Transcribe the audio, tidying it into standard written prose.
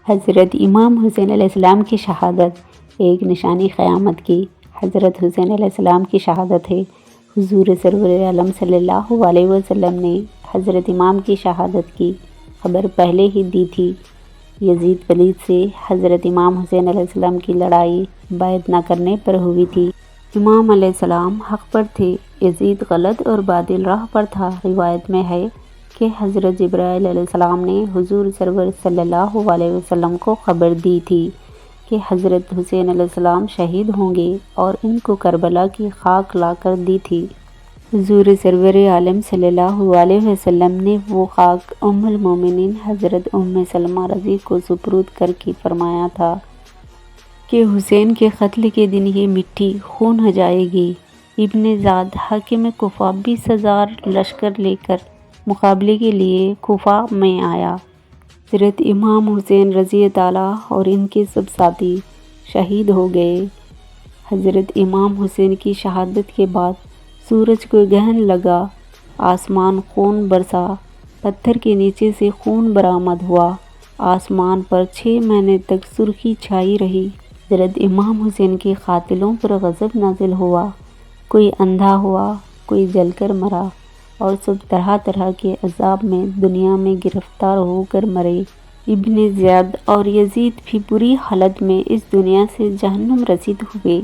حضرت امام حسین علیہ السلام کی شہادت ایک نشانی قیامت کی۔ حضرت حسین علیہ السلام کی شہادت ہے۔ حضور سرور عالم صلی اللہ علیہ وسلم نے حضرت امام کی شہادت کی خبر پہلے ہی دی تھی۔ یزید ولید سے حضرت امام حسین علیہ السلام کی لڑائی بیعت نہ کرنے پر ہوئی تھی۔ امام علیہ السلام حق پر تھے، یزید غلط اور باطل راہ پر تھا۔ روایت میں ہے کہ حضرت جبرائیل علیہ السلام نے حضور سرور صلی اللہ علیہ وسلم کو خبر دی تھی کہ حضرت حسین علیہ السلام شہید ہوں گے اور ان کو کربلا کی خاک لا کر دی تھی۔ حضور سرور عالم صلی اللہ علیہ وسلم نے وہ خاک ام المومنین حضرت ام سلمہ رضی کو سپرد کر کے فرمایا تھا کہ حسین کے قتل کے دن یہ مٹی خون ہو جائے گی۔ ابن زیاد حاکم کوفہ 20,000 لشکر لے کر مقابلے کے لیے کوفہ میں آیا۔ حضرت امام حسین رضی تعالیٰ اور ان کے سب ساتھی شہید ہو گئے۔ حضرت امام حسین کی شہادت کے بعد سورج کو گرہن لگا، آسمان خون برسا، پتھر کے نیچے سے خون برآمد ہوا، آسمان پر 6 مہینے تک سرخی چھائی رہی۔ حضرت امام حسین کے قاتلوں پر غضب نازل ہوا، کوئی اندھا ہوا، کوئی جل کر مرا، اور سب طرح طرح کے عذاب میں دنیا میں گرفتار ہو کر مرے۔ ابن زیاد اور یزید بھی بری حالت میں اس دنیا سے جہنم رسید ہوئے۔